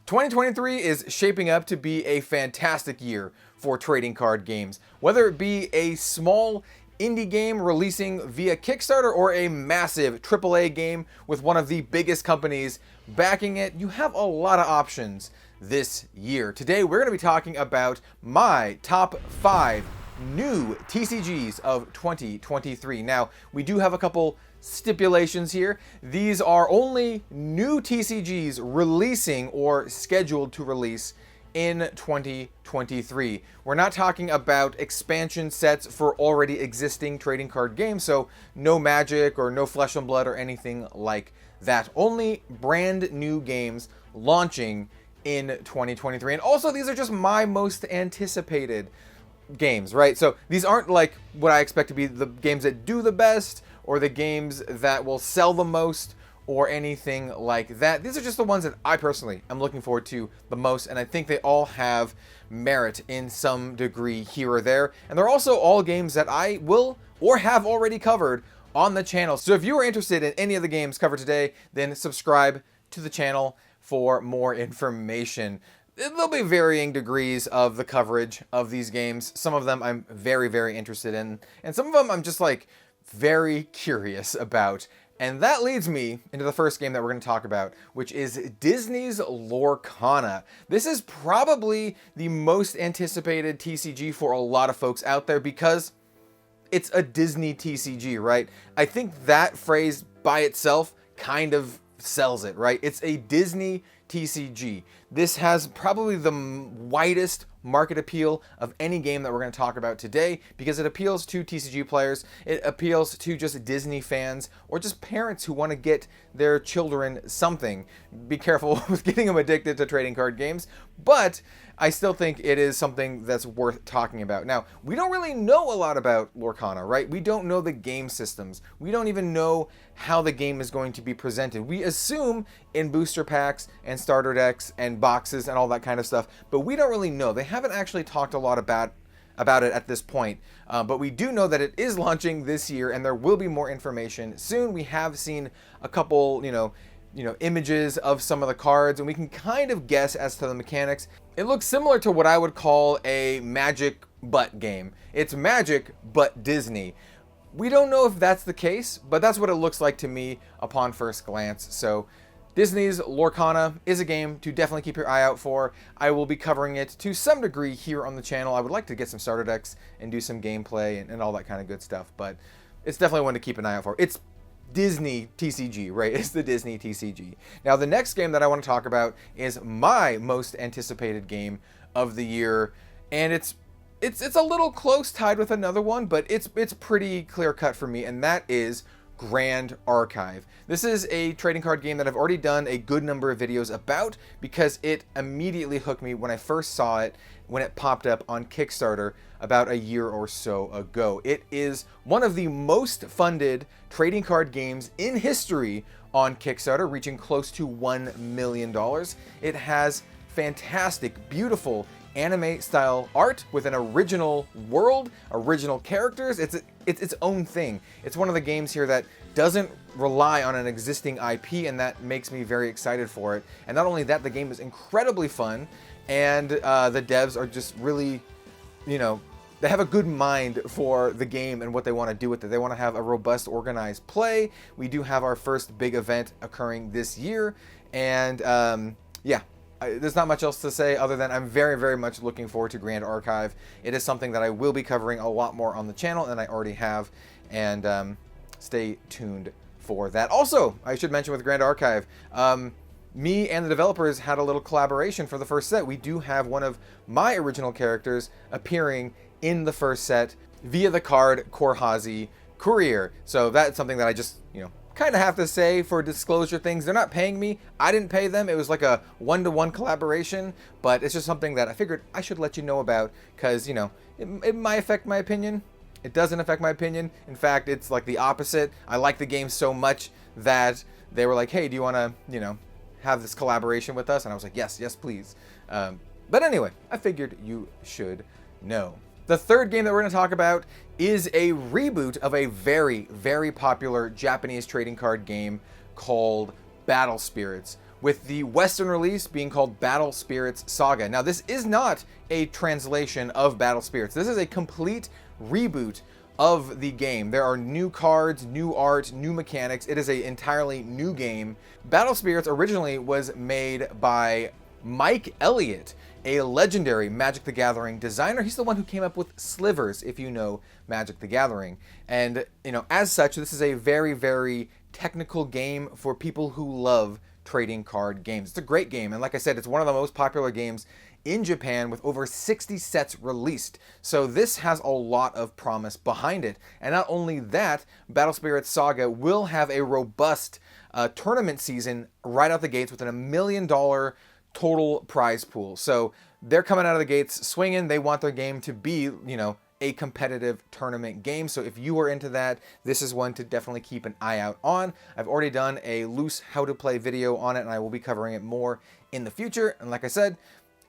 2023 is shaping up to be a fantastic year for trading card games. Whether it be a small indie game releasing via Kickstarter or a massive AAA game with one of the biggest companies backing it, you have a lot of options this year. Today we're going to be talking about my top 5 new TCGs of 2023. Now, we do have a couple stipulations here. These are only new TCGs releasing or scheduled to release in 2023. We're not talking about expansion sets for already existing trading card games, so no Magic or no Flesh and Blood or anything like that. Only brand new games launching in 2023. And also, these are just my most anticipated games, right? So these aren't like what I expect to be the games that do the best or the games that will sell the most or anything like that. These are just the ones that I personally am looking forward to the most, and I think they all have merit in some degree here or there. And they're also all games that I will or have already covered on the channel. So if you are interested in any of the games covered today, then subscribe to the channel for more information. There'll be varying degrees of the coverage of these games. Some of them I'm very, very interested in, and some of them I'm just like very curious about. And that leads me into the first game that we're going to talk about, which is Disney's Lorcana. This is probably the most anticipated TCG for a lot of folks out there because it's a Disney TCG, right? I think that phrase by itself kind of sells it, right? It's a Disney TCG. This has probably the widest market appeal of any game that we're going to talk about today because it appeals to TCG players, it appeals to just Disney fans, or just parents who want to get their children something. Be careful with getting them addicted to trading card games, but I still think it is something that's worth talking about. Now, we don't really know a lot about Lorcana, right? We don't know the game systems. We don't even know how the game is going to be presented. We assume in booster packs and starter decks and boxes and all that kind of stuff, but we don't really know. They haven't actually talked a lot about it at this point, but we do know that it is launching this year and there will be more information soon. We have seen a couple, images of some of the cards, and we can kind of guess as to the mechanics. It looks similar to what I would call a Magic but game. It's Magic but Disney. We don't know if that's the case, but that's what it looks like to me upon first glance. So Disney's Lorcana is a game to definitely keep your eye out for. I will be covering it to some degree here on the channel. I would like to get some starter decks and do some gameplay and all that kind of good stuff, but it's definitely one to keep an eye out for. It's Disney TCG, right? It's the Disney TCG. Now, the next game that I want to talk about is my most anticipated game of the year, and it's a little close tied with another one, but it's pretty clear cut for me, and that is Grand Archive. This is a trading card game that I've already done a good number of videos about because it immediately hooked me when I first saw it when it popped up on Kickstarter about a year or so ago. It is one of the most funded trading card games in history on Kickstarter, reaching close to $1 million. It has fantastic, beautiful anime style art with an original world, original characters. It's its own thing. It's one of the games here that doesn't rely on an existing IP, and that makes me very excited for it. And not only that, the game is incredibly fun, and the devs are just really, they have a good mind for the game and what they want to do with it. They want to have a robust, organized play. We do have our first big event occurring this year, and there's not much else to say other than I'm very, very much looking forward to Grand Archive. It is something that I will be covering a lot more on the channel than I already have, and stay tuned for that. Also, I should mention with Grand Archive, me and the developers had a little collaboration for the first set. We do have one of my original characters appearing in the first set via the card Korhazi Courier. So that's something that I just, kind of have to say for disclosure things. They're not paying me. I didn't pay them. It was like a one-to-one collaboration, but it's just something that I figured I should let you know about because, it might affect my opinion. It doesn't affect my opinion. In fact, it's like the opposite. I like the game so much that they were like, hey, do you want to, have this collaboration with us? And I was like, yes, please. But anyway, I figured you should know. The third game that we're going to talk about is a reboot of a very, very popular Japanese trading card game called Battle Spirits. with the Western release being called Battle Spirits Saga. Now, this is not a translation of Battle Spirits. This is a complete reboot of the game. There are new cards, new art, new mechanics. It is an entirely new game. Battle Spirits originally was made by Mike Elliott, a legendary Magic the Gathering designer. He's the one who came up with Slivers, if you know Magic the Gathering. And, you know, as such, this is a very, very technical game for people who love trading card games. It's a great game, and like I said, it's one of the most popular games in Japan with over 60 sets released. So this has a lot of promise behind it. And not only that, Battle Spirits Saga will have a robust tournament season right out the gates with a $1 million total prize pool. So they're coming out of the gates swinging. They want their game to be, you know, a competitive tournament game. So if you are into that, this is one to definitely keep an eye out on. I've already done a loose how to play video on it, and I will be covering it more in the future. And like I said,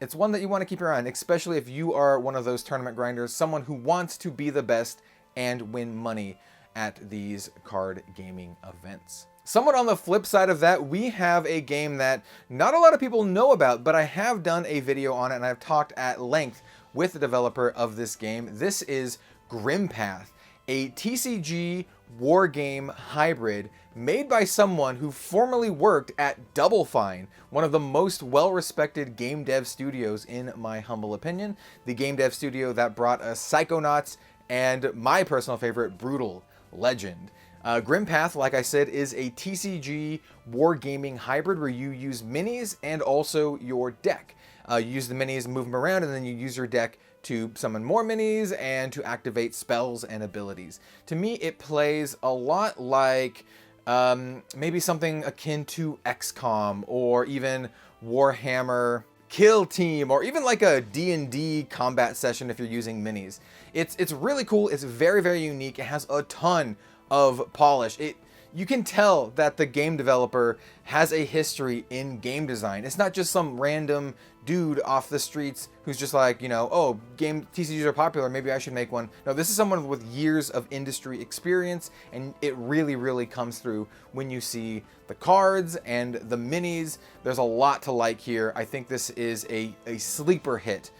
it's one that you want to keep your eye on, especially if you are one of those tournament grinders, someone who wants to be the best and win money at these card gaming events. Somewhat on the flip side of that, we have a game that not a lot of people know about, but I have done a video on it and I've talked at length with the developer of this game. This is Grimpath, a TCG war game hybrid made by someone who formerly worked at Double Fine, one of the most well-respected game dev studios in my humble opinion. The game dev studio that brought us Psychonauts and my personal favorite, Brutal Legend. Grimpath, like I said, is a TCG wargaming hybrid where you use minis and also your deck. You use the minis, move them around, and then you use your deck to summon more minis and to activate spells and abilities. To me, it plays a lot like maybe something akin to XCOM or even Warhammer Kill Team, or even like a D&D combat session if you're using minis. It's really cool. It's very, very unique. It has a ton of polish. You can tell that the game developer has a history in game design. It's not just some random dude off the streets who's just like, you know, oh, game TCGs are popular, maybe I should make one. No, this is someone with years of industry experience, and it really, really comes through when you see the cards and the minis. There's a lot to like here. I think this is a sleeper hit.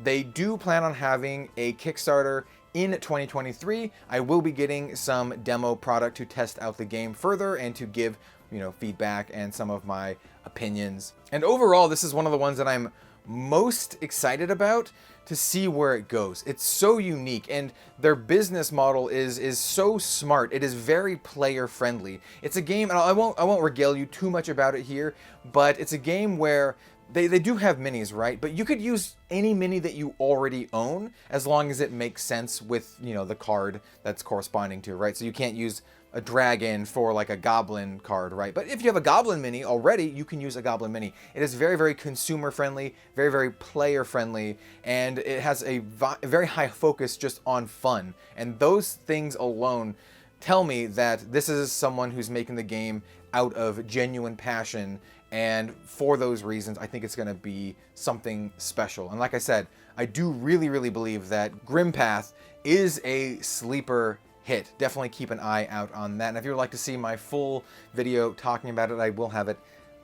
They do plan on having a Kickstarter in 2023. I will be getting some demo product to test out the game further and to give, you know, feedback and some of my opinions. And overall, this is one of the ones that I'm most excited about to see where it goes. It's so unique, and their business model is so smart. It is very player friendly. It's a game, and I won't regale you too much about it here, but it's a game where they do have minis, right? But you could use any mini that you already own as long as it makes sense with, you know, the card that's corresponding to, right? So you can't use a dragon for like a goblin card, right? But if you have a goblin mini already, you can use a goblin mini. It is very, very consumer friendly, very, very player friendly, and it has a very high focus just on fun. And those things alone tell me that this is someone who's making the game out of genuine passion. And for those reasons, I think it's going to be something special. And like I said, I do really, really believe that Grimpath is a sleeper hit. Definitely keep an eye out on that. And if you would like to see my full video talking about it, I will have it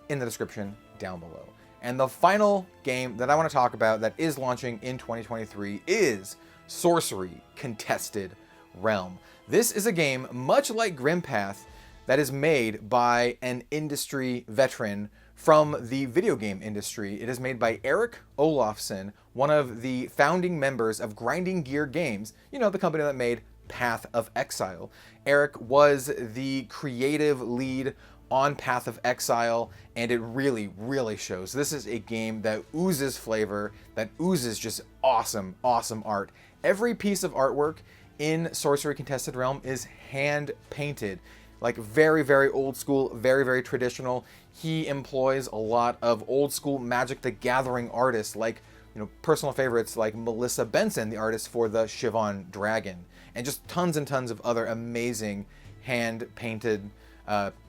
in the description down below. And the final game that I want to talk about that is launching in 2023 is Sorcery Contested Realm. This is a game much like Grimpath that is made by an industry veteran from the video game industry. It is made by Eric Olofsson, one of the founding members of Grinding Gear Games, you know, the company that made Path of Exile. Eric was the creative lead on Path of Exile, and it really, really shows. This is a game that oozes flavor, that oozes just awesome, awesome art. Every piece of artwork in Sorcery Contested Realm is hand painted. Like very, very old school, very, very traditional. He employs a lot of old school Magic the Gathering artists, like, you know, personal favorites like Melissa Benson, the artist for the Siobhan Dragon, and just tons and tons of other amazing hand painted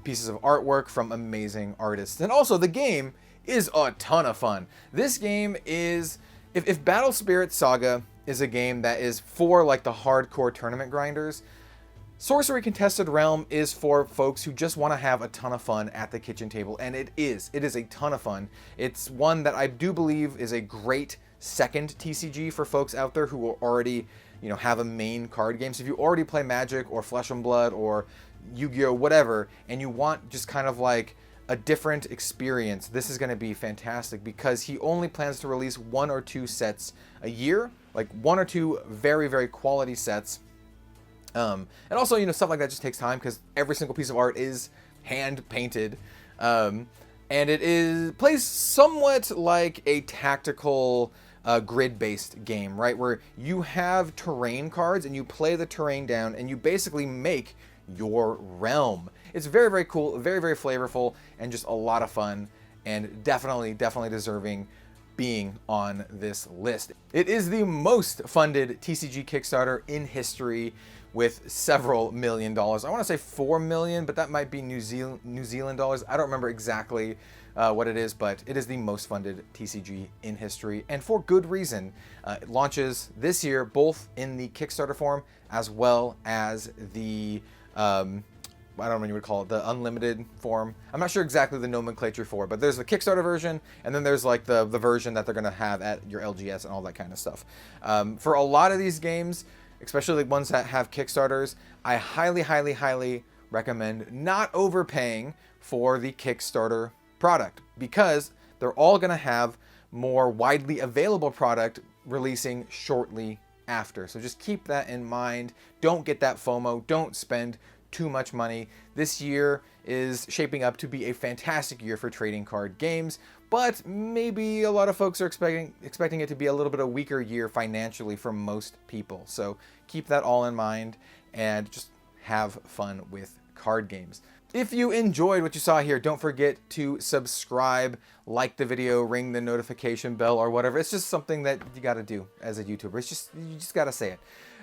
pieces of artwork from amazing artists. And also the game is a ton of fun. This game is, if Battle Spirits Saga is a game that is for like the hardcore tournament grinders, Sorcery Contested Realm is for folks who just want to have a ton of fun at the kitchen table, and it is. It is a ton of fun. It's one that I do believe is a great second TCG for folks out there who already, you know, have a main card game. So if you already play Magic or Flesh and Blood or Yu-Gi-Oh, whatever, and you want just kind of like a different experience, this is going to be fantastic because he only plans to release 1 or 2 sets a year, like 1 or 2 very, very quality sets. And also, you know, stuff like that just takes time because every single piece of art is hand painted. And it plays somewhat like a tactical grid-based game, right? Where you have terrain cards and you play the terrain down and you basically make your realm. It's very, very cool, very, very flavorful, and just a lot of fun, and definitely deserving being on this list. It is the most funded TCG Kickstarter in history, with several $1 million. I want to say 4 million, but that might be New Zealand dollars. I don't remember exactly what it is, but it is the most funded TCG in history, and for good reason. It launches this year, both in the Kickstarter form as well as the I don't know what you would call it, the unlimited form. I'm not sure exactly the nomenclature for it, but there's the Kickstarter version, and then there's like the version that they're going to have at your LGS and all that kind of stuff. For a lot of these games, especially the ones that have Kickstarters, I highly recommend not overpaying for the Kickstarter product, because they're all going to have more widely available product releasing shortly after. So just keep that in mind. Don't get that FOMO. Don't spend too much money. This year is shaping up to be a fantastic year for trading card games, but maybe a lot of folks are expecting it to be a little bit of a weaker year financially for most people. So keep that all in mind and just have fun with card games. If you enjoyed what you saw here, don't forget to subscribe, like the video, ring the notification bell or whatever. It's just something that you got to do as a YouTuber. You just got to say it.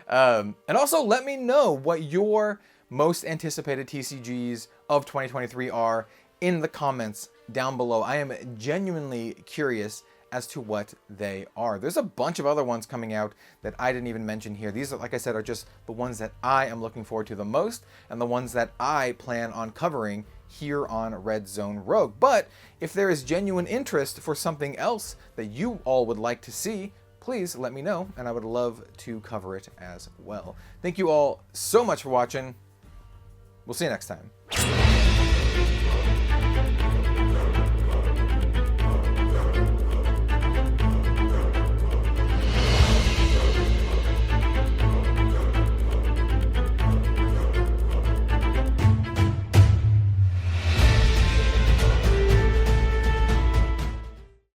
And also let me know what your most anticipated TCGs of 2023 are in the comments down below. I am genuinely curious as to what they are. There's a bunch of other ones coming out that I didn't even mention here. These, like I said, are just the ones that I am looking forward to the most and the ones that I plan on covering here on Red Zone Rogue. But if there is genuine interest for something else that you all would like to see, please let me know, and I would love to cover it as well. Thank you all so much for watching. We'll see you next time.